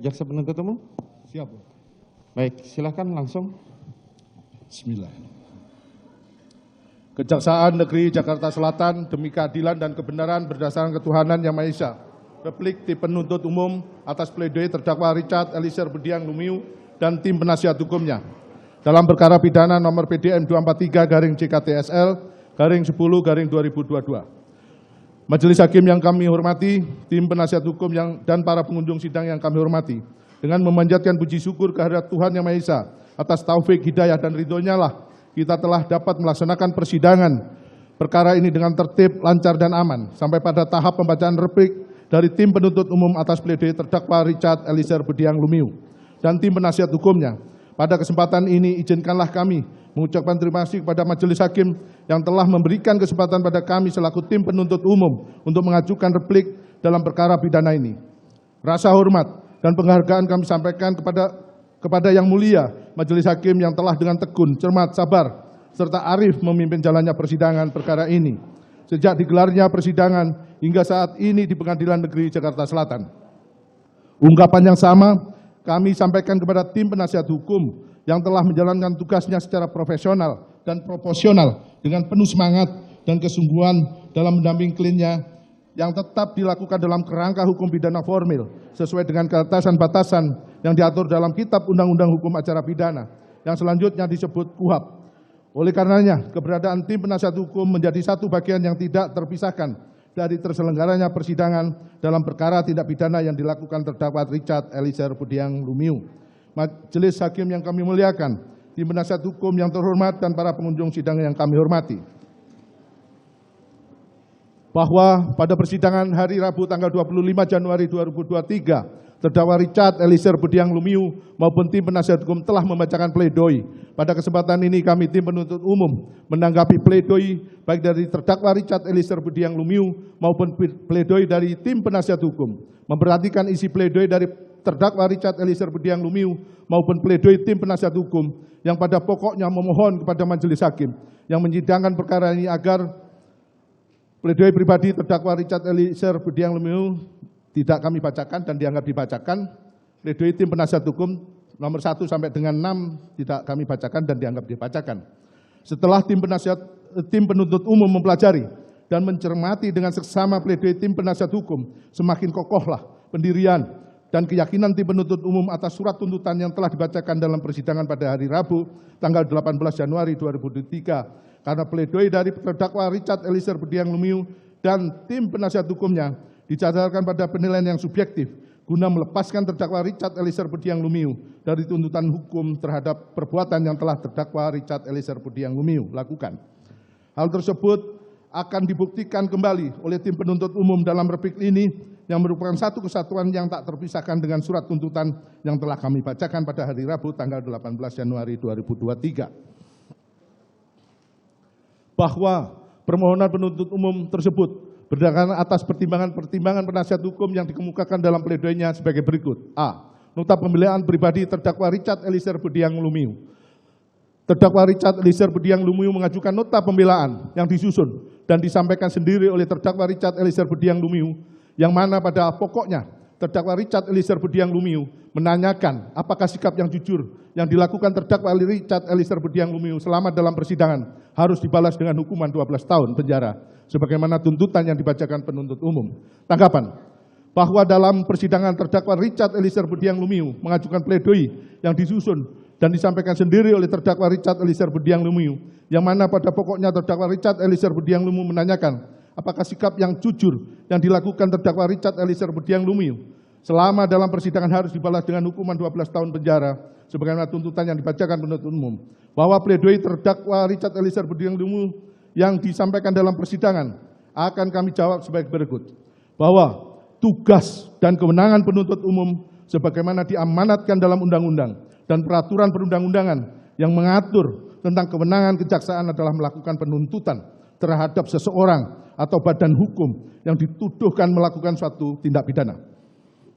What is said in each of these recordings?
jaksa penuntut umum. Siap. Baik, silakan langsung. Bismillah. Kejaksaan Negeri Jakarta Selatan demi keadilan dan kebenaran berdasarkan ketuhanan Yang Maha Esa. Replik tim penuntut umum atas pledoi terdakwa Richard Eliezer Budiang Lumiu dan tim penasihat hukumnya dalam perkara pidana nomor PDN 243-CKTSL-10-2022. Majelis Hakim yang kami hormati, tim penasihat hukum dan para pengunjung sidang yang kami hormati, dengan memanjatkan puji syukur kehadirat Tuhan Yang Maha Esa atas taufik, hidayah, dan ridhonya lah kita telah dapat melaksanakan persidangan perkara ini dengan tertib, lancar, dan aman sampai pada tahap pembacaan replik dari tim penuntut umum atas pledoi terdakwa Richard Eliezer Budiang Lumiu dan tim penasihat hukumnya. Pada kesempatan ini izinkanlah kami mengucapkan terima kasih kepada Majelis Hakim yang telah memberikan kesempatan pada kami selaku tim penuntut umum untuk mengajukan replik dalam perkara pidana ini. Rasa hormat dan penghargaan kami sampaikan kepada Yang Mulia Majelis Hakim yang telah dengan tekun, cermat, sabar, serta arif memimpin jalannya persidangan perkara ini sejak digelarnya persidangan hingga saat ini di Pengadilan Negeri Jakarta Selatan. Ungkapan yang sama kami sampaikan kepada tim penasihat hukum yang telah menjalankan tugasnya secara profesional dan proporsional dengan penuh semangat dan kesungguhan dalam mendampingi kliennya yang tetap dilakukan dalam kerangka hukum pidana formil sesuai dengan batasan-batasan yang diatur dalam Kitab Undang-Undang Hukum Acara Pidana yang selanjutnya disebut KUHP. Oleh karenanya, keberadaan tim penasihat hukum menjadi satu bagian yang tidak terpisahkan dari terselenggaranya persidangan dalam perkara tindak pidana yang dilakukan terdakwa Richard Eliezer Budiang Lumiu. Majelis Hakim yang kami muliakan, tim penasihat hukum yang terhormat, dan para pengunjung sidang yang kami hormati. Bahwa pada persidangan hari Rabu tanggal 25 Januari 2023, terdakwa Richard Eliezer Budiang Lumiu maupun tim penasihat hukum telah membacakan pledoi. Pada kesempatan ini kami tim penuntut umum menanggapi pledoi baik dari terdakwa Richard Eliezer Budiang Lumiu maupun pledoi dari tim penasihat hukum. Memperhatikan isi pledoi dari terdakwa Richard Eliezer Budiang Lumiu maupun pledoi tim penasihat hukum yang pada pokoknya memohon kepada Majelis Hakim yang menyidangkan perkara ini agar pledoi pribadi terdakwa Richard Eliezer Budiang Lumiu tidak kami bacakan dan dianggap dibacakan. Pledoi tim penasihat hukum nomor 1 sampai dengan 6 tidak kami bacakan dan dianggap dibacakan. Setelah tim penuntut umum mempelajari dan mencermati dengan seksama pledoi tim penasihat hukum, semakin kokohlah pendirian dan keyakinan tim penuntut umum atas surat tuntutan yang telah dibacakan dalam persidangan pada hari Rabu tanggal 18 Januari 2023. Karena pledoi dari terdakwa Richard Eliezer Budiang Lumiu dan tim penasihat hukumnya didasarkan pada penilaian yang subjektif guna melepaskan terdakwa Richard Eliezer Budiang Lumiu dari tuntutan hukum terhadap perbuatan yang telah terdakwa Richard Eliezer Budiang Lumiu lakukan. Hal tersebut akan dibuktikan kembali oleh tim penuntut umum dalam replik ini yang merupakan satu kesatuan yang tak terpisahkan dengan surat tuntutan yang telah kami bacakan pada hari Rabu tanggal 18 Januari 2023. Bahwa permohonan penuntut umum tersebut berdasarkan atas pertimbangan-pertimbangan penasihat hukum yang dikemukakan dalam pledoinya sebagai berikut. A. Nota pembelaan pribadi terdakwa Richard Eliezer Budiang Lumiu. Terdakwa Richard Eliezer Budiang Lumiu mengajukan nota pembelaan yang disusun dan disampaikan sendiri oleh terdakwa Richard Eliezer Budiang Lumiu, yang mana pada pokoknya terdakwa Richard Eliezer Budiang Lumiu menanyakan apakah sikap yang jujur yang dilakukan terdakwa Richard Eliezer Budiang Lumiu selama dalam persidangan harus dibalas dengan hukuman 12 tahun penjara sebagaimana tuntutan yang dibacakan penuntut umum. Tanggapan bahwa dalam persidangan terdakwa Richard Eliezer Budiang Lumiu mengajukan pledoi yang disusun dan disampaikan sendiri oleh terdakwa Richard Eliezer Budiang Lumiu, yang mana pada pokoknya terdakwa Richard Eliezer Budiang Lumiu menanyakan apakah sikap yang jujur yang dilakukan terdakwa Richard Eliezer Budiang Lumiu selama dalam persidangan harus dibalas dengan hukuman 12 tahun penjara sebagaimana tuntutan yang dibacakan penuntut umum. Bahwa pledoi terdakwa Richard Eliezer Budiang Lumiu yang disampaikan dalam persidangan akan kami jawab sebagai berikut. Bahwa tugas dan kewenangan penuntut umum sebagaimana diamanatkan dalam undang-undang dan peraturan perundang-undangan yang mengatur tentang kewenangan kejaksaan adalah melakukan penuntutan terhadap seseorang atau badan hukum yang dituduhkan melakukan suatu tindak pidana.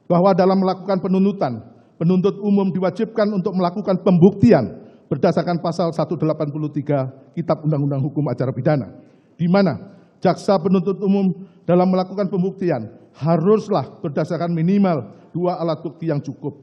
Bahwa dalam melakukan penuntutan, penuntut umum diwajibkan untuk melakukan pembuktian berdasarkan pasal 183 Kitab Undang-Undang Hukum Acara Pidana, di mana jaksa penuntut umum dalam melakukan pembuktian haruslah berdasarkan minimal dua alat bukti yang cukup.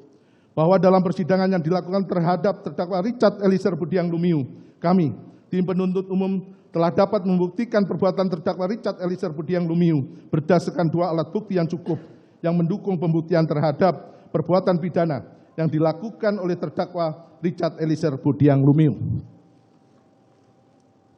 Bahwa dalam persidangan yang dilakukan terhadap terdakwa Richard Eliezer Budiang Lumiu, kami, tim penuntut umum, telah dapat membuktikan perbuatan terdakwa Richard Eliezer Budiang Lumiu berdasarkan dua alat bukti yang cukup yang mendukung pembuktian terhadap perbuatan pidana yang dilakukan oleh terdakwa Richard Eliezer Budiang Lumiu.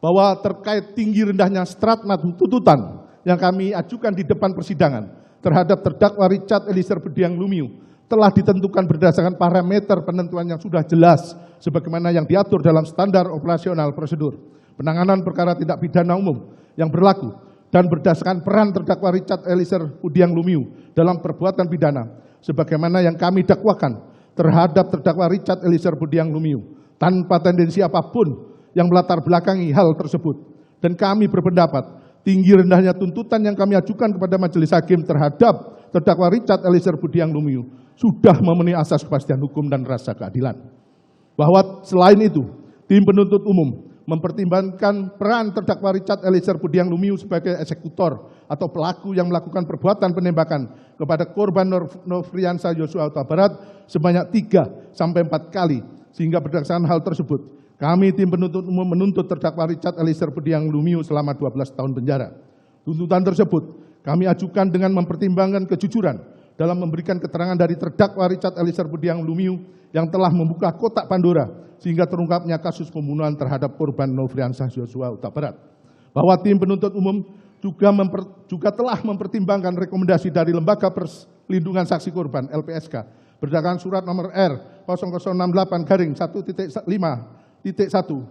Bahwa terkait tinggi rendahnya stratmat tuntutan yang kami ajukan di depan persidangan terhadap terdakwa Richard Eliezer Budiang Lumiu telah ditentukan berdasarkan parameter penentuan yang sudah jelas sebagaimana yang diatur dalam standar operasional prosedur penanganan perkara tindak pidana umum yang berlaku dan berdasarkan peran terdakwa Richard Eliezer Budiang Lumiu dalam perbuatan pidana sebagaimana yang kami dakwakan terhadap terdakwa Richard Eliezer Budiang Lumiu tanpa tendensi apapun yang melatar belakangi hal tersebut. Dan kami berpendapat tinggi rendahnya tuntutan yang kami ajukan kepada majelis hakim terhadap terdakwa Richard Eliezer Budiang Lumiu sudah memenuhi asas kepastian hukum dan rasa keadilan. Bahwa selain itu, tim penuntut umum mempertimbangkan peran terdakwa Richard Eliezer Budiang Lumiu sebagai eksekutor atau pelaku yang melakukan perbuatan penembakan kepada korban Nofriansah Yosua Huta Barat sebanyak 3 sampai 4 kali. Sehingga berdasarkan hal tersebut, kami tim penuntut umum menuntut terdakwa Richard Eliezer Budiang Lumiu selama 12 tahun penjara. Tuntutan tersebut kami ajukan dengan mempertimbangkan kejujuran dalam memberikan keterangan dari terdakwa Richard Eliezer Budiang Lumiu yang telah membuka kotak Pandora sehingga terungkapnya kasus pembunuhan terhadap korban Nofriansah Yosua Huta Barat. Bahwa tim penuntut umum juga telah mempertimbangkan rekomendasi dari Lembaga Perlindungan Saksi Korban LPSK berdasarkan surat nomor R 0068-1.5.1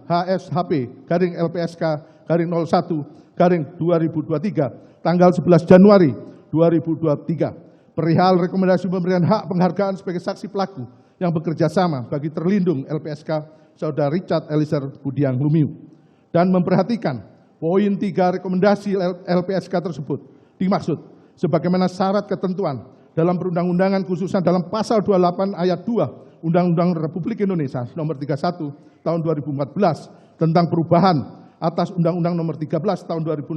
HSHP LPSK-01-2023 tanggal 11 Januari 2023 perihal rekomendasi pemberian hak penghargaan sebagai saksi pelaku yang bekerja sama bagi terlindung LPSK Saudara Richard Eliezer Budiang Lumiu dan memperhatikan poin 3 rekomendasi LPSK tersebut dimaksud sebagaimana syarat ketentuan dalam perundang-undangan khususnya dalam pasal 28 ayat 2 Undang-Undang Republik Indonesia nomor 31 tahun 2014 tentang perubahan atas Undang-Undang nomor 13 tahun 2006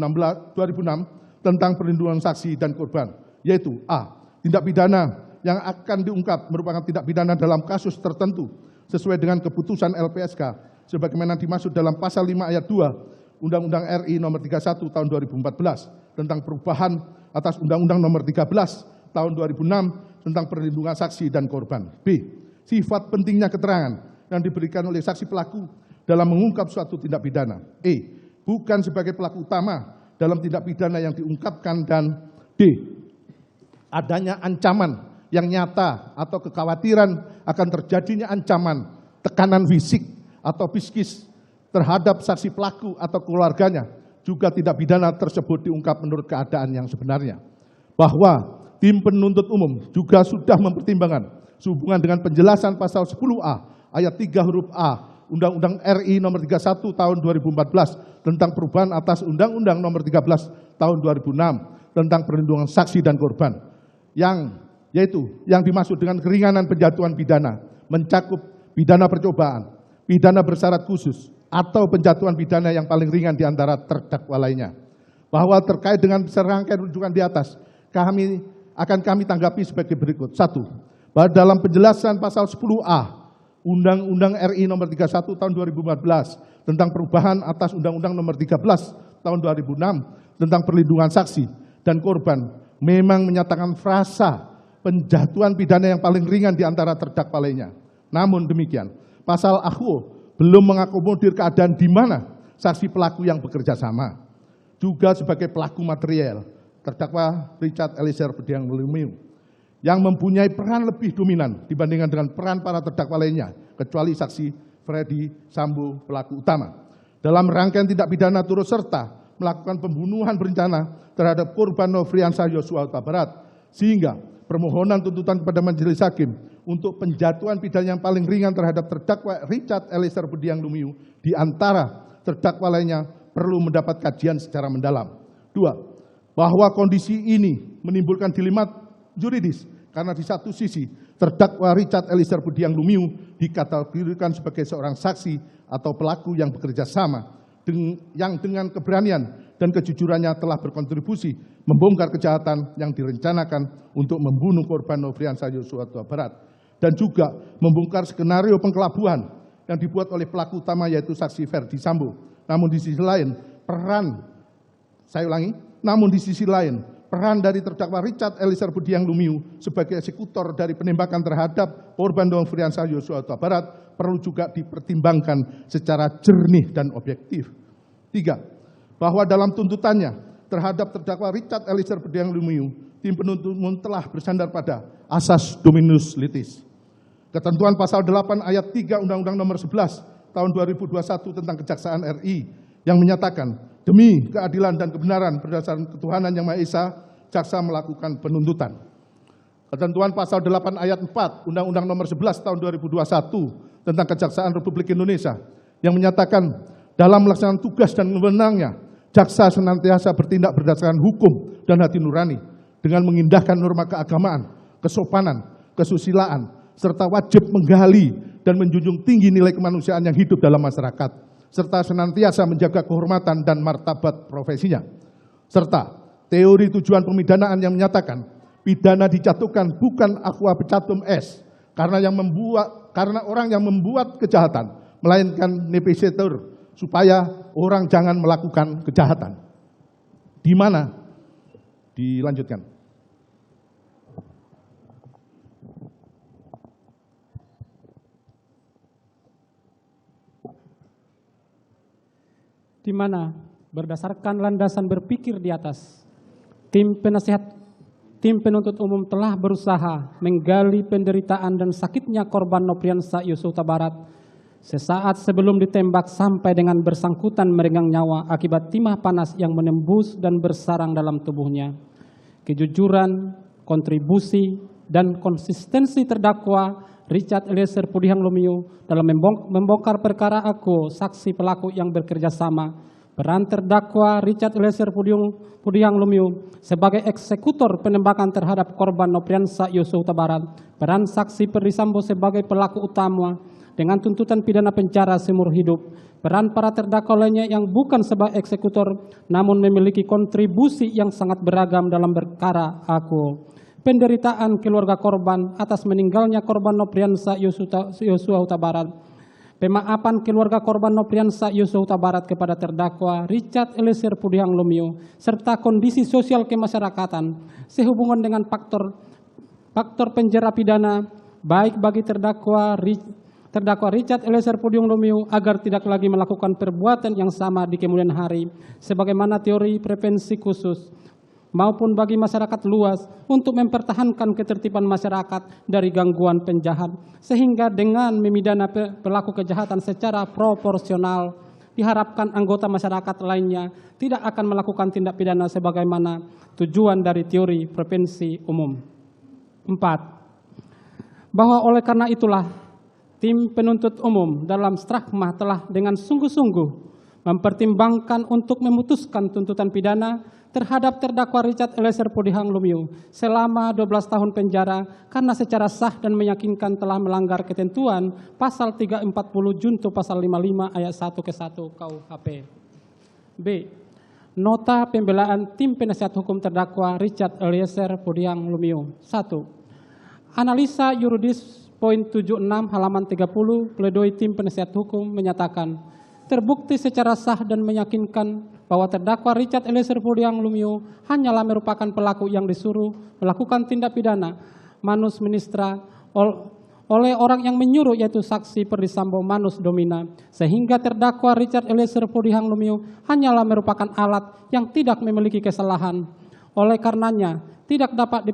tentang perlindungan saksi dan korban, yaitu a. Tindak pidana yang akan diungkap merupakan tindak pidana dalam kasus tertentu sesuai dengan keputusan LPSK sebagaimana dimaksud dalam pasal 5 ayat 2 Undang-Undang RI nomor 31 tahun 2014 tentang perubahan atas Undang-Undang nomor 13 tahun 2006 tentang perlindungan saksi dan korban. B. Sifat pentingnya keterangan yang diberikan oleh saksi pelaku dalam mengungkap suatu tindak pidana. E. Bukan sebagai pelaku utama dalam tindak pidana yang diungkapkan. Dan D. Adanya ancaman yang nyata atau kekhawatiran akan terjadinya ancaman, tekanan fisik atau psikis terhadap saksi pelaku atau keluarganya, juga tindak pidana tersebut diungkap menurut keadaan yang sebenarnya. Bahwa tim penuntut umum juga sudah mempertimbangkan sehubungan dengan penjelasan pasal 10A ayat 3 huruf A Undang-Undang RI nomor 31 tahun 2014 tentang perubahan atas Undang-Undang nomor 13 tahun 2006 tentang perlindungan saksi dan korban. Yaitu yang dimaksud dengan keringanan penjatuhan pidana mencakup pidana percobaan, pidana bersyarat khusus, atau penjatuhan pidana yang paling ringan di antara terdakwa lainnya. Bahwa terkait dengan serangkaian rujukan di atas, kami tanggapi sebagai berikut. 1. Bahwa dalam penjelasan pasal 10A Undang-Undang RI nomor 31 tahun 2014 tentang perubahan atas Undang-Undang nomor 13 tahun 2006 tentang perlindungan saksi dan korban memang menyatakan frasa penjatuhan pidana yang paling ringan di antara terdakwa lainnya. Namun demikian, pasal AHU belum mengakomodir keadaan di mana saksi pelaku yang bekerja sama juga sebagai pelaku material terdakwa Richard Eliezer Budiang Lumiu yang mempunyai peran lebih dominan dibandingkan dengan peran para terdakwa lainnya kecuali saksi Freddy Sambo pelaku utama dalam rangkaian tindak pidana turut serta melakukan pembunuhan berencana terhadap korban Nofriansah Yosua Huta Barat, sehingga permohonan tuntutan kepada majelis hakim untuk penjatuhan pidana yang paling ringan terhadap terdakwa Richard Eliezer Budiang Lumiu di antara terdakwa lainnya perlu mendapat kajian secara mendalam. 2. Bahwa kondisi ini menimbulkan dilema juridis karena di satu sisi terdakwa Richard Eliezer Budiang Lumiu dikategorikan sebagai seorang saksi atau pelaku yang bekerja sama yang dengan keberanian dan kejujurannya telah berkontribusi membongkar kejahatan yang direncanakan untuk membunuh korban Nofriansah Yosua Huta Barat, dan juga membongkar skenario pengkelabuan yang dibuat oleh pelaku utama yaitu saksi Ferdi Sambo. Namun di sisi lain, peran dari terdakwa Richard Eliezer Budiang Lumiu sebagai eksekutor dari penembakan terhadap korban Nofriansah Yosua Huta Barat perlu juga dipertimbangkan secara jernih dan objektif. 3. Bahwa dalam tuntutannya terhadap terdakwa Richard Eliezer Budiang Lumiu, tim penuntut umum telah bersandar pada asas dominus litis. Ketentuan pasal 8 ayat 3 Undang-Undang Nomor 11 Tahun 2021 tentang Kejaksaan RI yang menyatakan demi keadilan dan kebenaran berdasarkan ketuhanan yang Maha Esa, jaksa melakukan penuntutan. Ketentuan pasal 8 ayat 4 Undang-Undang Nomor 11 Tahun 2021 tentang Kejaksaan Republik Indonesia yang menyatakan dalam melaksanakan tugas dan wewenangnya, jaksa senantiasa bertindak berdasarkan hukum dan hati nurani dengan mengindahkan norma keagamaan, kesopanan, kesusilaan, serta wajib menggali dan menjunjung tinggi nilai kemanusiaan yang hidup dalam masyarakat, serta senantiasa menjaga kehormatan dan martabat profesinya. Serta teori tujuan pemidanaan yang menyatakan pidana dijatuhkan bukan aqua pecatum es karena orang yang membuat kejahatan, melainkan nepesitur supaya orang jangan melakukan kejahatan. Di mana? Dilanjutkan. Di mana berdasarkan landasan berpikir di atas, tim penuntut umum telah berusaha menggali penderitaan dan sakitnya korban Nofriansah Yosua Huta Barat sesaat sebelum ditembak sampai dengan bersangkutan merenggang nyawa akibat timah panas yang menembus dan bersarang dalam tubuhnya. Kejujuran, kontribusi, dan konsistensi terdakwa Richard Eliezer Budiang Lumiu dalam membongkar perkara aku, saksi pelaku yang bekerja sama. Peran terdakwa Richard Eliezer Budiang Lumiu sebagai eksekutor penembakan terhadap korban Nofriansah Yosua Huta Barat. Peran saksi Ferdi Sambo sebagai pelaku utama dengan tuntutan pidana penjara seumur hidup. Peran para terdakwa lainnya yang bukan sebagai eksekutor namun memiliki kontribusi yang sangat beragam dalam perkara aku. Penderitaan keluarga korban atas meninggalnya korban Nofriansah Yosua Huta Barat. Pemaafan keluarga korban Nofriansah Yosua Huta Barat kepada terdakwa Richard Eliezer Budiang Lumiu serta kondisi sosial kemasyarakatan sehubungan dengan faktor penjara pidana baik bagi terdakwa Richard Eliezer Budiang Lumiu agar tidak lagi melakukan perbuatan yang sama di kemudian hari sebagaimana teori prevensi khusus, maupun bagi masyarakat luas untuk mempertahankan ketertiban masyarakat dari gangguan penjahat, sehingga dengan memidana pelaku kejahatan secara proporsional, diharapkan anggota masyarakat lainnya tidak akan melakukan tindak pidana sebagaimana tujuan dari teori prevensi umum. 4. Bahwa oleh karena itulah, tim penuntut umum dalam Strakma telah dengan sungguh-sungguh mempertimbangkan untuk memutuskan tuntutan pidana terhadap terdakwa Richard Eliezer Budiang Lumiu selama 12 tahun penjara karena secara sah dan meyakinkan telah melanggar ketentuan pasal 340 junto pasal 55 ayat 1 ke 1 KUHP. B. Nota pembelaan tim penasihat hukum terdakwa Richard Eliezer Budiang Lumiu. 1. Analisa yuridis poin 76 halaman 30 pledoi tim penasihat hukum menyatakan terbukti secara sah dan meyakinkan bahwa terdakwa Richard Eliezer Budiang Lumiu hanyalah merupakan pelaku yang disuruh melakukan tindak pidana manus ministra oleh orang yang menyuruh yaitu saksi Ferdi Sambo manus domina, sehingga terdakwa Richard Eliezer Budiang Lumiu hanyalah merupakan alat yang tidak memiliki kesalahan. Oleh karenanya tidak dapat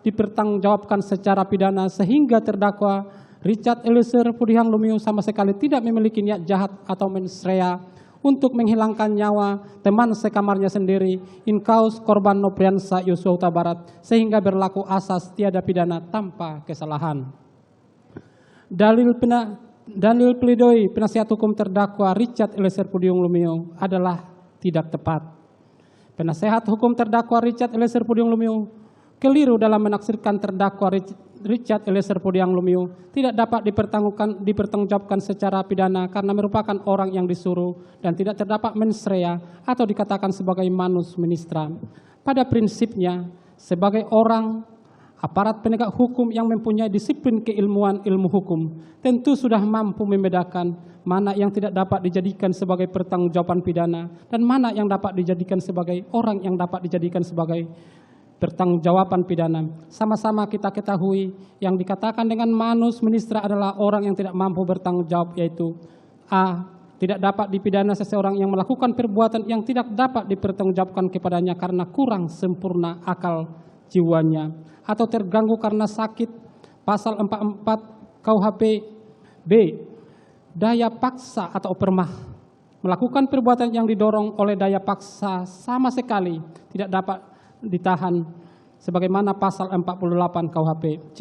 dipertanggungjawabkan secara pidana sehingga terdakwa Richard Eliezer Budiang Lumiu sama sekali tidak memiliki niat jahat atau mensrea untuk menghilangkan nyawa teman sekamarnya sendiri in cause korban Nofriansah Yosua Huta Barat sehingga berlaku asas tiada pidana tanpa kesalahan. Dalil pledoi penasihat hukum terdakwa Richard Eliezer Budiang Lumiu adalah tidak tepat. Penasehat hukum terdakwa Richard Eliezer Budiang Lumiu keliru dalam menafsirkan terdakwa Richard Eliezer Pudiang Lumiu tidak dapat dipertanggungjawabkan secara pidana karena merupakan orang yang disuruh dan tidak terdapat mens rea atau dikatakan sebagai manus ministra. Pada prinsipnya, sebagai orang aparat penegak hukum yang mempunyai disiplin keilmuan ilmu hukum tentu sudah mampu membedakan mana yang tidak dapat dijadikan sebagai pertanggungjawaban pidana dan mana yang dapat dijadikan sebagai orang yang dapat dijadikan sebagai pertanggungjawaban pidana. Sama-sama kita ketahui yang dikatakan dengan manus ministra adalah orang yang tidak mampu bertanggung jawab, yaitu A. Tidak dapat dipidana seseorang yang melakukan perbuatan yang tidak dapat dipertanggungjawabkan kepadanya karena kurang sempurna akal jiwanya atau terganggu karena sakit, pasal 44 KUHP. B. Daya paksa atau permah, melakukan perbuatan yang didorong oleh daya paksa sama sekali tidak dapat ditahan sebagaimana pasal 48 KUHP. C.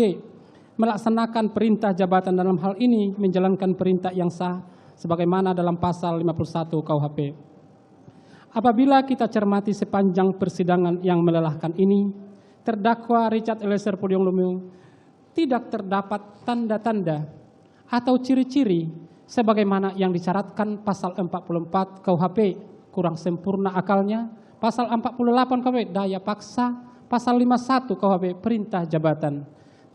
Melaksanakan perintah jabatan dalam hal ini menjalankan perintah yang sah sebagaimana dalam pasal 51 KUHP. Apabila kita cermati sepanjang persidangan yang melelahkan ini, terdakwa Richard Eliezer Pudiang Lumiu tidak terdapat tanda-tanda atau ciri-ciri sebagaimana yang disyaratkan pasal 44 KUHP, kurang sempurna akalnya, pasal 48 KUHP daya paksa, pasal 51 KUHP perintah jabatan.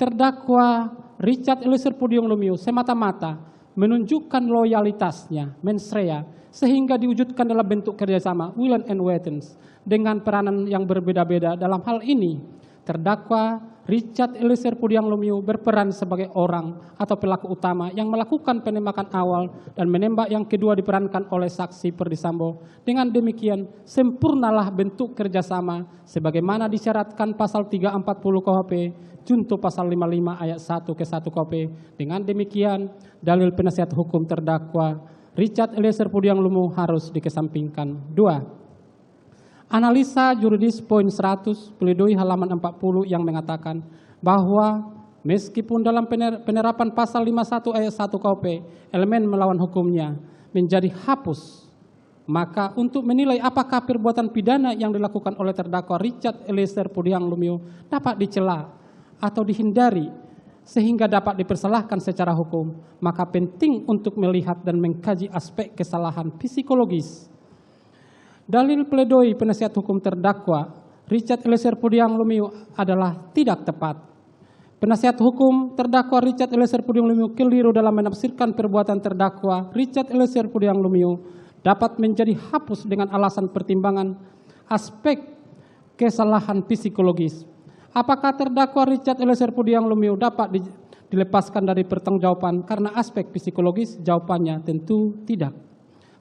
Terdakwa Richard Eliezer Pudiang Lumiu semata-mata menunjukkan loyalitasnya, mens rea, sehingga diwujudkan dalam bentuk kerjasama will and weapons dengan peranan yang berbeda-beda. Dalam hal ini, terdakwa Richard Eliezer Pudiang Lumiu berperan sebagai orang atau pelaku utama yang melakukan penembakan awal dan menembak yang kedua diperankan oleh saksi Perdi Sambo. Dengan demikian, sempurnalah bentuk kerjasama sebagaimana disyaratkan pasal 340 KUHP, junto pasal 55 ayat 1 ke 1 KUHP. Dengan demikian, dalil penasihat hukum terdakwa Richard Eliezer Pudiang Lumiu harus dikesampingkan. 2. Analisa juridis poin 100, pledoi halaman 40 yang mengatakan bahwa meskipun dalam penerapan pasal 51 ayat 1 KUHP, elemen melawan hukumnya menjadi hapus, maka untuk menilai apakah perbuatan pidana yang dilakukan oleh terdakwa Richard Eliezer Pudiang Lumiu dapat dicela atau dihindari sehingga dapat dipersalahkan secara hukum, maka penting untuk melihat dan mengkaji aspek kesalahan psikologis. Dalil pledoi penasihat hukum terdakwa Richard Eliezer Pudiang Lumiu adalah tidak tepat. Penasihat hukum terdakwa Richard Eliezer Pudiang Lumiu keliru dalam menafsirkan perbuatan terdakwa Richard Eliezer Pudiang Lumiu dapat menjadi hapus dengan alasan pertimbangan aspek kesalahan psikologis. Apakah terdakwa Richard Eliezer Pudiang Lumiu dapat dilepaskan dari pertanggungjawaban karena aspek psikologis? Jawabannya tentu tidak.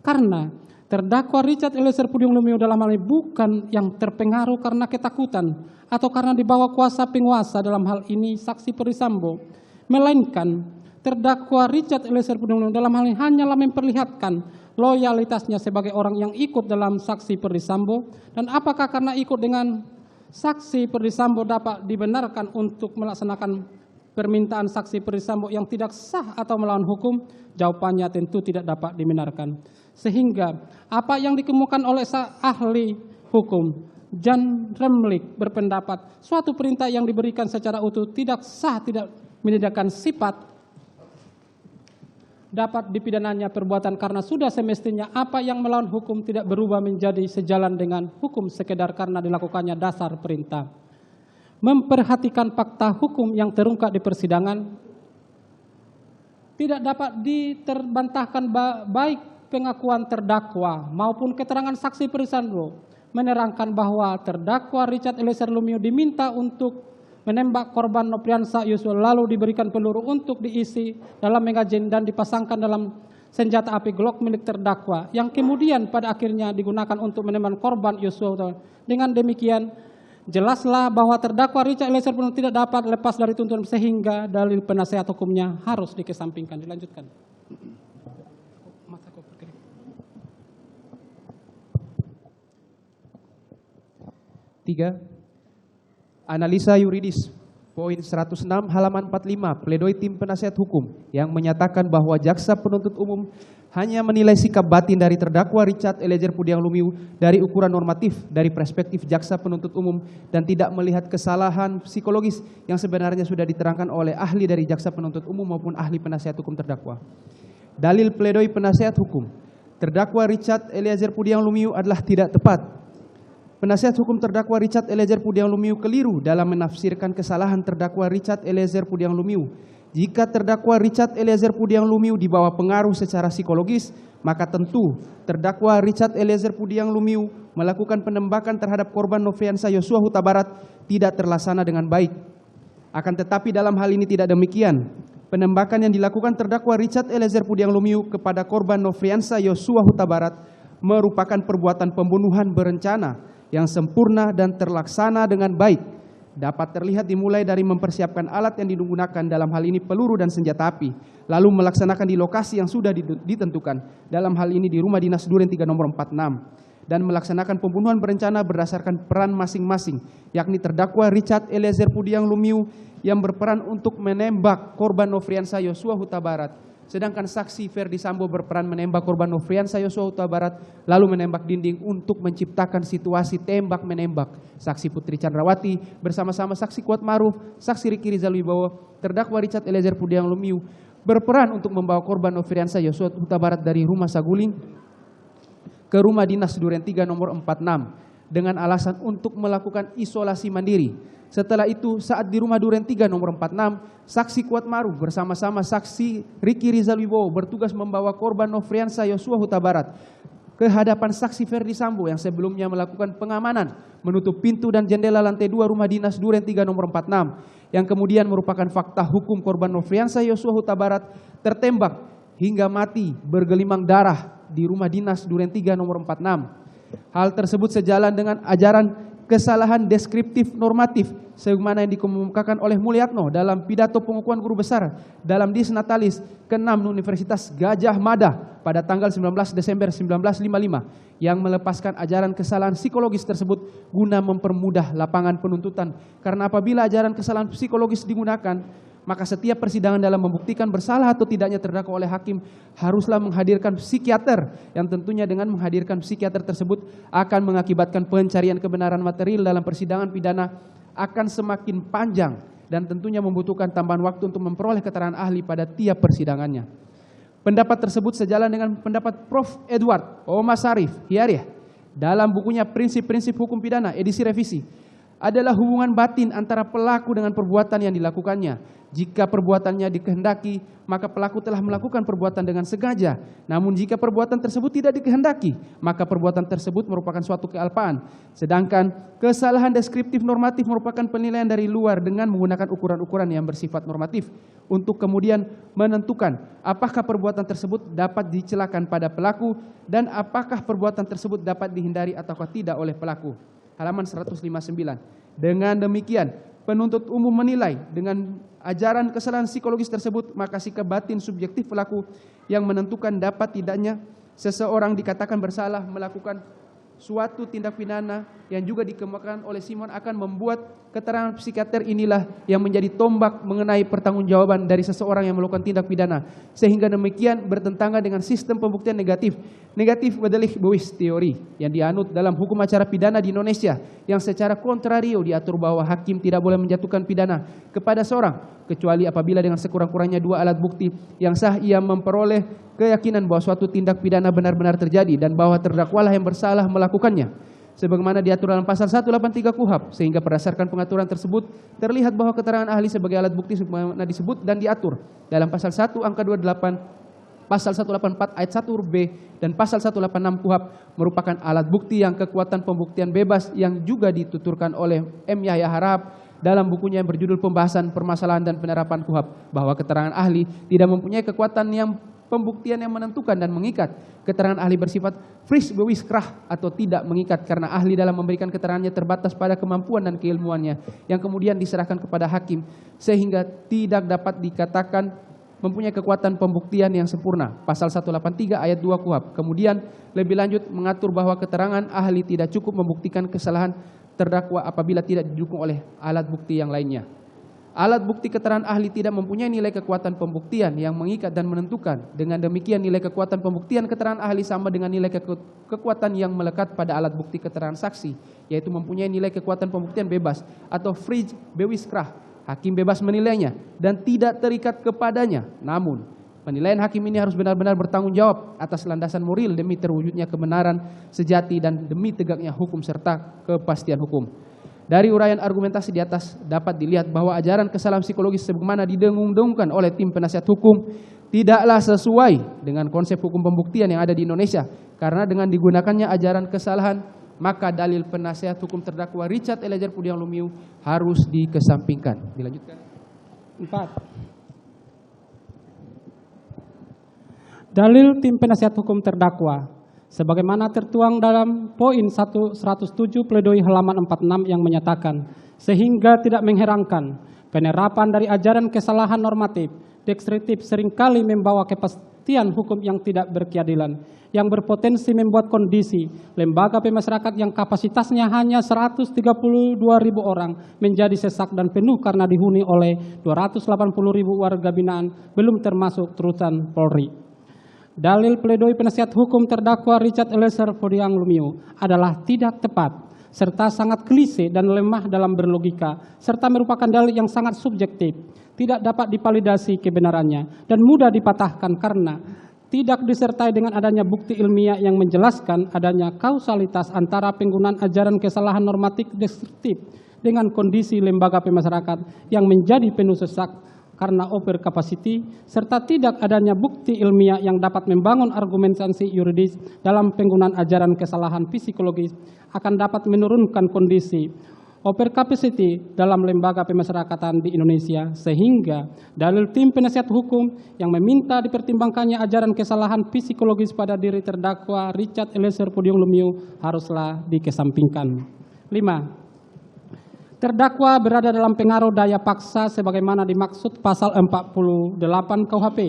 Karena terdakwa Richard Eliezer Pudiang Lumiu dalam hal ini bukan yang terpengaruh karena ketakutan atau karena dibawa kuasa penguasa, dalam hal ini saksi Perdi Sambo, melainkan terdakwa Richard Eliezer Pudiang Lumiu dalam hal ini hanyalah memperlihatkan loyalitasnya sebagai orang yang ikut dalam saksi Perdi Sambo. Dan apakah karena ikut dengan saksi Perdi Sambo dapat dibenarkan untuk melaksanakan permintaan saksi Perdi Sambo yang tidak sah atau melawan hukum? Jawabannya tentu tidak dapat dibenarkan. Sehingga apa yang dikemukakan oleh ahli hukum Jan Remlik berpendapat suatu perintah yang diberikan secara utuh tidak sah, tidak menyediakan sifat dapat dipidananya perbuatan karena sudah semestinya apa yang melawan hukum tidak berubah menjadi sejalan dengan hukum sekedar karena dilakukannya dasar perintah. Memperhatikan fakta hukum yang terungkap di persidangan tidak dapat diterbantahkan, baik pengakuan terdakwa maupun keterangan saksi Perdi Sambo menerangkan bahwa terdakwa Richard Eliezer Lumiu diminta untuk menembak korban Nopriansa Yosua lalu diberikan peluru untuk diisi dalam magazin dan dipasangkan dalam senjata api Glock milik terdakwa yang kemudian pada akhirnya digunakan untuk menembak korban Yosua. Dengan demikian jelaslah bahwa terdakwa Richard Eliezer Pudiang tidak dapat lepas dari tuntutan sehingga dalil penasihat hukumnya harus dikesampingkan. Dilanjutkan. Tiga, analisa yuridis Poin 106 halaman 45, pledoi tim penasihat hukum yang menyatakan bahwa jaksa penuntut umum hanya menilai sikap batin dari terdakwa Richard Eliezer Pudiang Lumiu dari ukuran normatif dari perspektif jaksa penuntut umum dan tidak melihat kesalahan psikologis yang sebenarnya sudah diterangkan oleh ahli dari jaksa penuntut umum maupun ahli penasihat hukum terdakwa. Dalil pledoi penasihat hukum, terdakwa Richard Eliezer Pudiang Lumiu adalah tidak tepat. Penasihat hukum terdakwa Richard Eliezer Pudiang Lumiu keliru dalam menafsirkan kesalahan terdakwa Richard Eliezer Pudiang Lumiu. Jika terdakwa Richard Eliezer Pudiang Lumiu di bawah pengaruh secara psikologis, maka tentu terdakwa Richard Eliezer Pudiang Lumiu melakukan penembakan terhadap korban Nofriansah Yosua Huta Barat tidak terlaksana dengan baik. Akan tetapi dalam hal ini tidak demikian. Penembakan yang dilakukan terdakwa Richard Eliezer Pudiang Lumiu kepada korban Nofriansah Yosua Huta Barat merupakan perbuatan pembunuhan berencana yang sempurna dan terlaksana dengan baik. Dapat terlihat dimulai dari mempersiapkan alat yang digunakan, dalam hal ini peluru dan senjata api, lalu melaksanakan di lokasi yang sudah ditentukan, dalam hal ini di Rumah Dinas Duren 3 nomor 46, dan melaksanakan pembunuhan berencana berdasarkan peran masing-masing, yakni terdakwa Richard Eliezer Pudiang Lumiu yang berperan untuk menembak korban Nofriansah Yosua Huta Barat, sedangkan saksi Ferdi Sambo berperan menembak korban Nofriansah Yosua Huta Barat lalu menembak dinding untuk menciptakan situasi tembak-menembak. Saksi Putri Chandrawati bersama-sama saksi Kuat Maruf, saksi Riki Rizal Wibowo, terdakwa Richard Eliezer Pudiang Lumiu berperan untuk membawa korban Nofriansah Yosua Huta Barat dari Rumah Saguling ke Rumah Dinas Duren 3 nomor 46 dengan alasan untuk melakukan isolasi mandiri. Setelah itu, saat di Rumah Duren 3 nomor 46, saksi Kuat Maruf bersama-sama saksi Riki Rizal Wibowo bertugas membawa korban Nofriansah Yosua Huta Barat ke hadapan saksi Ferdi Sambo yang sebelumnya melakukan pengamanan menutup pintu dan jendela lantai 2 Rumah Dinas Duren 3 nomor 46 yang kemudian merupakan fakta hukum korban Nofriansah Yosua Huta Barat tertembak hingga mati bergelimang darah di Rumah Dinas Duren 3 nomor 46. Hal tersebut sejalan dengan ajaran kesalahan deskriptif normatif sebagaimana yang dikemukakan oleh Mulyatno dalam pidato pengukuhan guru besar dalam Disnatalis ke-6 Universitas Gajah Mada pada tanggal 19 Desember 1955 yang melepaskan ajaran kesalahan psikologis tersebut guna mempermudah lapangan penuntutan. Karena apabila ajaran kesalahan psikologis digunakan, maka setiap persidangan dalam membuktikan bersalah atau tidaknya terdakwa oleh hakim haruslah menghadirkan psikiater, yang tentunya dengan menghadirkan psikiater tersebut akan mengakibatkan pencarian kebenaran material dalam persidangan pidana akan semakin panjang dan tentunya membutuhkan tambahan waktu untuk memperoleh keterangan ahli pada tiap persidangannya. Pendapat tersebut sejalan dengan pendapat Prof. Edward Omar Sarif Hiariah dalam bukunya Prinsip-Prinsip Hukum Pidana edisi revisi adalah hubungan batin antara pelaku dengan perbuatan yang dilakukannya. Jika perbuatannya dikehendaki, maka pelaku telah melakukan perbuatan dengan sengaja. Namun jika perbuatan tersebut tidak dikehendaki, maka perbuatan tersebut merupakan suatu kealpaan. Sedangkan kesalahan deskriptif normatif merupakan penilaian dari luar dengan menggunakan ukuran-ukuran yang bersifat normatif untuk kemudian menentukan apakah perbuatan tersebut dapat dicelakan pada pelaku dan apakah perbuatan tersebut dapat dihindari ataukah tidak oleh pelaku. Halaman 159. Dengan demikian, penuntut umum menilai dengan ajaran kesalahan psikologis tersebut, maka sikap batin subjektif pelaku yang menentukan dapat tidaknya seseorang dikatakan bersalah melakukan suatu tindak pidana yang juga dikemukakan oleh Simon akan membuat keterangan psikiater inilah yang menjadi tombak mengenai pertanggungjawaban dari seseorang yang melakukan tindak pidana, sehingga demikian bertentangan dengan sistem pembuktian negatif bedelik bewis teori yang dianut dalam hukum acara pidana di Indonesia, yang secara kontrario diatur bahwa hakim tidak boleh menjatuhkan pidana kepada seorang kecuali apabila dengan sekurang-kurangnya 2 alat bukti yang sah ia memperoleh keyakinan bahwa suatu tindak pidana benar-benar terjadi dan bahwa terdakwalah yang bersalah melakukannya, sebagaimana diatur dalam pasal 183 KUHP, sehingga berdasarkan pengaturan tersebut terlihat bahwa keterangan ahli sebagai alat bukti sebagaimana disebut dan diatur dalam pasal 1 angka 28, pasal 184 ayat 1 B dan pasal 186 KUHP merupakan alat bukti yang kekuatan pembuktian bebas yang juga dituturkan oleh M. Yahya Harahap dalam bukunya yang berjudul Pembahasan Permasalahan dan Penerapan KUHP, bahwa keterangan ahli tidak mempunyai kekuatan yang pembuktian yang menentukan dan mengikat. Keterangan ahli bersifat fris bewis krah atau tidak mengikat karena ahli dalam memberikan keterangannya terbatas pada kemampuan dan keilmuannya yang kemudian diserahkan kepada hakim, sehingga tidak dapat dikatakan mempunyai kekuatan pembuktian yang sempurna. Pasal 183 ayat 2 KUHP. Kemudian lebih lanjut mengatur bahwa keterangan ahli tidak cukup membuktikan kesalahan terdakwa apabila tidak didukung oleh alat bukti yang lainnya. Alat bukti keterangan ahli tidak mempunyai nilai kekuatan pembuktian yang mengikat dan menentukan. Dengan demikian nilai kekuatan pembuktian keterangan ahli sama dengan nilai kekuatan yang melekat pada alat bukti keterangan saksi, yaitu mempunyai nilai kekuatan pembuktian bebas atau free bewiskrah. Hakim bebas menilainya dan tidak terikat kepadanya. Namun, penilaian hakim ini harus benar-benar bertanggung jawab atas landasan moral demi terwujudnya kebenaran sejati dan demi tegaknya hukum serta kepastian hukum. Dari uraian argumentasi di atas dapat dilihat bahwa ajaran kesalahan psikologis sebagaimana didengung-dengungkan oleh tim penasihat hukum tidaklah sesuai dengan konsep hukum pembuktian yang ada di Indonesia. Karena dengan digunakannya ajaran kesalahan, maka dalil penasihat hukum terdakwa Richard Eliezer Pudiang Lumiu harus dikesampingkan. Dilanjutkan. 4. Dalil tim penasihat hukum terdakwa sebagaimana tertuang dalam poin 107 pledoi halaman 46 yang menyatakan, sehingga tidak mengherankan penerapan dari ajaran kesalahan normatif deskriptif seringkali membawa kepastian hukum yang tidak berkeadilan, yang berpotensi membuat kondisi lembaga pemasyarakatan yang kapasitasnya hanya 132.000 orang menjadi sesak dan penuh karena dihuni oleh 280.000 warga binaan, belum termasuk terusan Polri. Dalil pledoi penasihat hukum terdakwa Richard Eliezer Pudiang Lumiu adalah tidak tepat, serta sangat klise dan lemah dalam berlogika, serta merupakan dalil yang sangat subjektif, tidak dapat divalidasi kebenarannya, dan mudah dipatahkan karena tidak disertai dengan adanya bukti ilmiah yang menjelaskan adanya kausalitas antara penggunaan ajaran kesalahan normatif deskriptif dengan kondisi lembaga pemasyarakatan yang menjadi penuh sesak karena over capacity, serta tidak adanya bukti ilmiah yang dapat membangun argumentasi yuridis dalam penggunaan ajaran kesalahan psikologis akan dapat menurunkan kondisi over capacity dalam lembaga pemasyarakatan di Indonesia, sehingga dalil tim penasihat hukum yang meminta dipertimbangkannya ajaran kesalahan psikologis pada diri terdakwa Richard Eliezer Pudiang Lumiu haruslah dikesampingkan. 5. Terdakwa berada dalam pengaruh daya paksa sebagaimana dimaksud pasal 48 KUHP,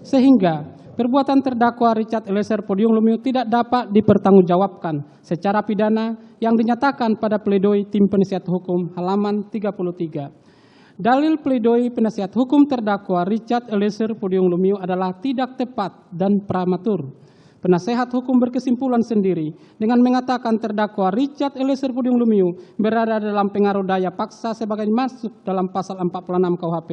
sehingga perbuatan terdakwa Richard Eliezer Pudiang Lumiu tidak dapat dipertanggungjawabkan secara pidana yang dinyatakan pada pledoi tim penasihat hukum halaman 33. Dalil pledoi penasihat hukum terdakwa Richard Eliezer Pudiang Lumiu adalah tidak tepat dan prematur. Penasehat hukum berkesimpulan sendiri dengan mengatakan terdakwa Richard Eliezer Pudiang Lumiu berada dalam pengaruh daya paksa sebagai masuk dalam pasal 46 KUHP.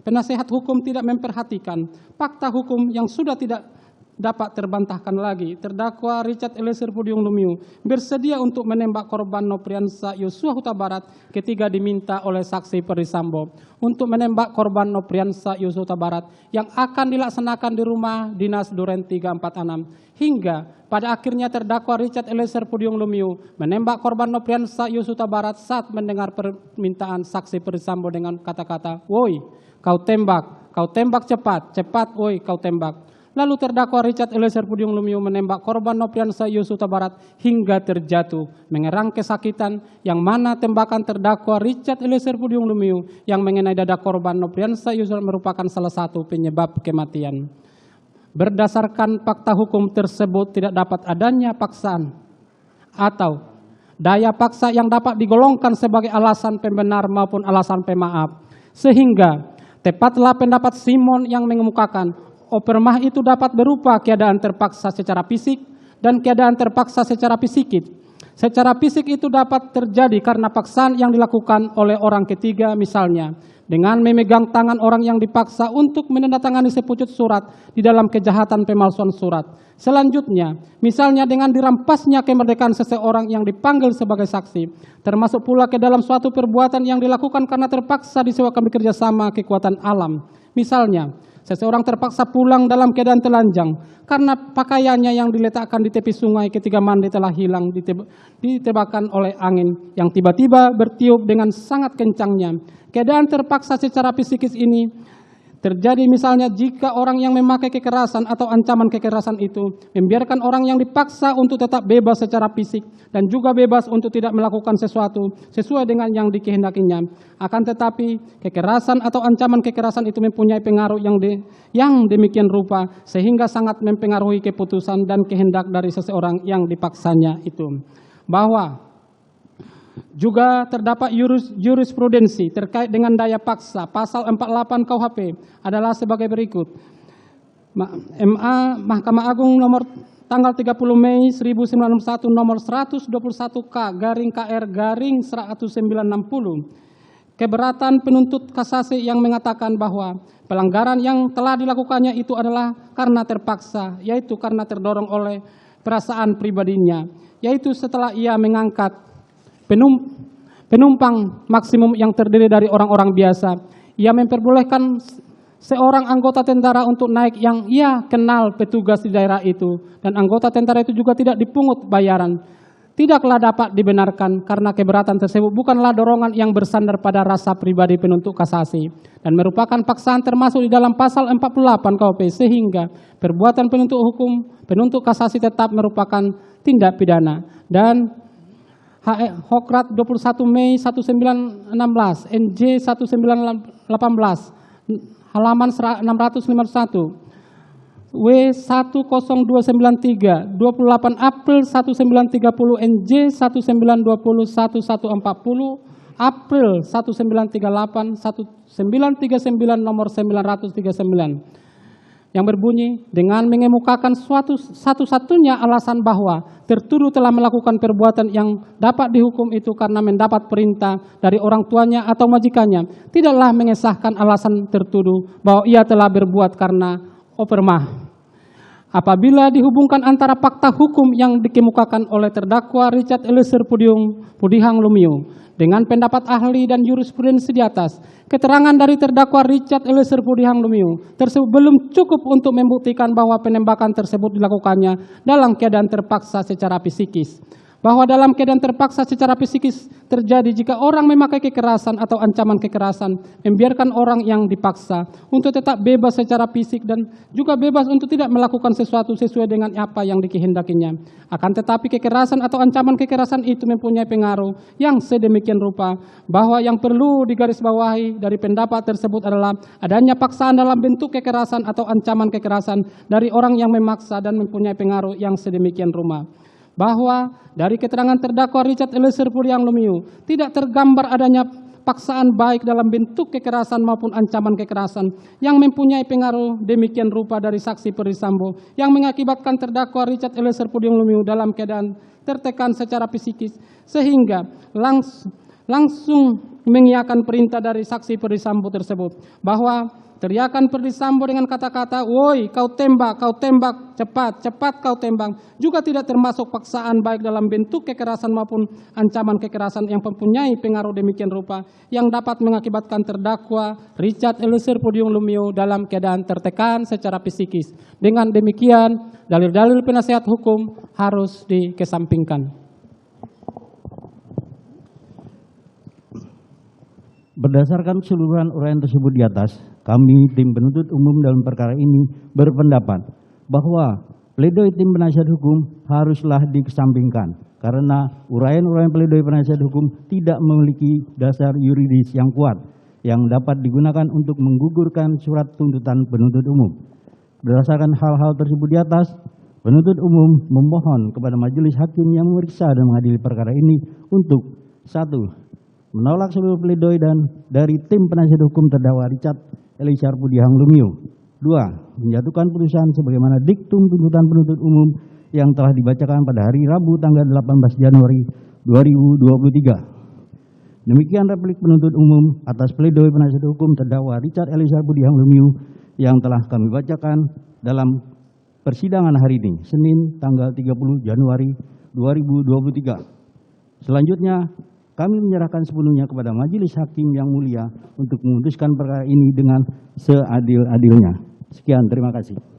Penasehat hukum tidak memperhatikan fakta hukum yang sudah tidak dapat terbantahkan lagi. Terdakwa Richard Eliezer Pudiang Lumiu bersedia untuk menembak korban Nopriansa Yosua Huta Barat ketika diminta oleh saksi Perdisambo untuk menembak korban Nopriansa Yosua Huta Barat yang akan dilaksanakan di rumah dinas Duren 346, hingga pada akhirnya terdakwa Richard Eliezer Pudiang Lumiu menembak korban Nopriansa Yosua Huta Barat saat mendengar permintaan saksi Perdisambo dengan kata-kata, "Woi, kau tembak cepat, cepat, woi, kau tembak." Lalu terdakwa Richard Eliezer Pudiang Lumiu menembak korban Nopriansa Yosua Huta Barat hingga terjatuh, mengerang kesakitan, yang mana tembakan terdakwa Richard Eliezer Pudiang Lumiu yang mengenai dada korban Nopriansa Yosua merupakan salah satu penyebab kematian. Berdasarkan fakta hukum tersebut tidak dapat adanya paksaan atau daya paksa yang dapat digolongkan sebagai alasan pembenar maupun alasan pemaaf, sehingga tepatlah pendapat Simon yang mengemukakan opermah itu dapat berupa keadaan terpaksa secara fisik dan keadaan terpaksa secara psikis. Secara fisik itu dapat terjadi karena paksaan yang dilakukan oleh orang ketiga, misalnya dengan memegang tangan orang yang dipaksa untuk menandatangani sepucuk surat di dalam kejahatan pemalsuan surat. Selanjutnya, misalnya dengan dirampasnya kemerdekaan seseorang yang dipanggil sebagai saksi, termasuk pula ke dalam suatu perbuatan yang dilakukan karena terpaksa disewakan bekerja sama kekuatan alam. Misalnya, seseorang terpaksa pulang dalam keadaan telanjang karena pakaiannya yang diletakkan di tepi sungai ketika mandi telah hilang ditebakan oleh angin yang tiba-tiba bertiup dengan sangat kencangnya. Keadaan terpaksa secara psikis ini terjadi misalnya jika orang yang memakai kekerasan atau ancaman kekerasan itu membiarkan orang yang dipaksa untuk tetap bebas secara fisik dan juga bebas untuk tidak melakukan sesuatu sesuai dengan yang dikehendakinya. Akan tetapi kekerasan atau ancaman kekerasan itu mempunyai pengaruh yang demikian rupa sehingga sangat mempengaruhi keputusan dan kehendak dari seseorang yang dipaksanya itu. Bahwa Juga terdapat jurisprudensi terkait dengan daya paksa pasal 48 KUHP adalah sebagai berikut. Mahkamah Agung nomor tanggal 30 Mei 1961 nomor 121K/KR/1960. Keberatan penuntut kasasi yang mengatakan bahwa pelanggaran yang telah dilakukannya itu adalah karena terpaksa, yaitu karena terdorong oleh perasaan pribadinya, yaitu setelah ia mengangkat penumpang maksimum yang terdiri dari orang-orang biasa, ia memperbolehkan seorang anggota tentara untuk naik yang ia kenal petugas di daerah itu, dan anggota tentara itu juga tidak dipungut bayaran. Tidaklah dapat dibenarkan karena keberatan tersebut bukanlah dorongan yang bersandar pada rasa pribadi penuntut kasasi dan merupakan paksaan termasuk di dalam pasal 48 KUHP, sehingga perbuatan penuntut kasasi tetap merupakan tindak pidana. Dan Hokrat 21 Mei 1916 NJ 1918 halaman 651 W10293 28 April 1930 NJ 1920 1140 April 1938 1939 nomor 939 yang berbunyi dengan mengemukakan satu-satunya alasan bahwa tertuduh telah melakukan perbuatan yang dapat dihukum itu karena mendapat perintah dari orang tuanya atau majikannya, tidaklah mengesahkan alasan tertuduh bahwa ia telah berbuat karena opermah. Apabila dihubungkan antara fakta hukum yang dikemukakan oleh terdakwa Richard Eliezer Pudihang Lumiu dengan pendapat ahli dan jurisprudensi di atas, keterangan dari terdakwa Richard Eliezer Pudihang Lumiu tersebut belum cukup untuk membuktikan bahwa penembakan tersebut dilakukannya dalam keadaan terpaksa secara psikis. Bahwa dalam keadaan terpaksa secara psikis terjadi jika orang memakai kekerasan atau ancaman kekerasan, membiarkan orang yang dipaksa untuk tetap bebas secara fisik dan juga bebas untuk tidak melakukan sesuatu sesuai dengan apa yang dikehendakinya. Akan tetapi kekerasan atau ancaman kekerasan itu mempunyai pengaruh yang sedemikian rupa bahwa yang perlu digarisbawahi dari pendapat tersebut adalah adanya paksaan dalam bentuk kekerasan atau ancaman kekerasan dari orang yang memaksa dan mempunyai pengaruh yang sedemikian rupa. Bahwa dari keterangan terdakwa Richard Eliezer Pudihang Lumiu tidak tergambar adanya paksaan baik dalam bentuk kekerasan maupun ancaman kekerasan yang mempunyai pengaruh demikian rupa dari saksi Ferdy Sambo yang mengakibatkan terdakwa Richard Eliezer Pudihang Lumiu dalam keadaan tertekan secara psikis sehingga langsung mengiyakan perintah dari saksi Ferdy Sambo tersebut, bahwa teriakan Ferdy Sambo dengan kata-kata, "Woi, kau tembak, cepat, cepat kau tembak," juga tidak termasuk paksaan baik dalam bentuk kekerasan maupun ancaman kekerasan yang mempunyai pengaruh demikian rupa yang dapat mengakibatkan terdakwa Richard Eliezer Pudihang Lumiu dalam keadaan tertekan secara psikis. Dengan demikian, dalil-dalil penasihat hukum harus dikesampingkan. Berdasarkan keseluruhan uraian tersebut di atas, kami tim penuntut umum dalam perkara ini berpendapat bahwa pledoi tim penasihat hukum haruslah dikesampingkan karena uraian-uraian pledoi penasihat hukum tidak memiliki dasar yuridis yang kuat yang dapat digunakan untuk menggugurkan surat tuntutan penuntut umum. Berdasarkan hal-hal tersebut di atas, penuntut umum memohon kepada majelis hakim yang memeriksa dan mengadili perkara ini untuk 1. Menolak seluruh pledoi dan dari tim penasihat hukum terdakwa Richard Eliezer Pudihang Lumiu. 2. Menjatuhkan putusan sebagaimana diktum tuntutan penuntut umum yang telah dibacakan pada hari Rabu tanggal 18 Januari 2023. Demikian replik penuntut umum atas pledoi penasihat hukum terdakwa Richard Eliezer Pudihang Lumiu yang telah kami bacakan dalam persidangan hari ini, Senin tanggal 30 Januari 2023. Selanjutnya, kami menyerahkan sepenuhnya kepada majelis hakim yang mulia untuk memutuskan perkara ini dengan seadil-adilnya. Sekian, terima kasih.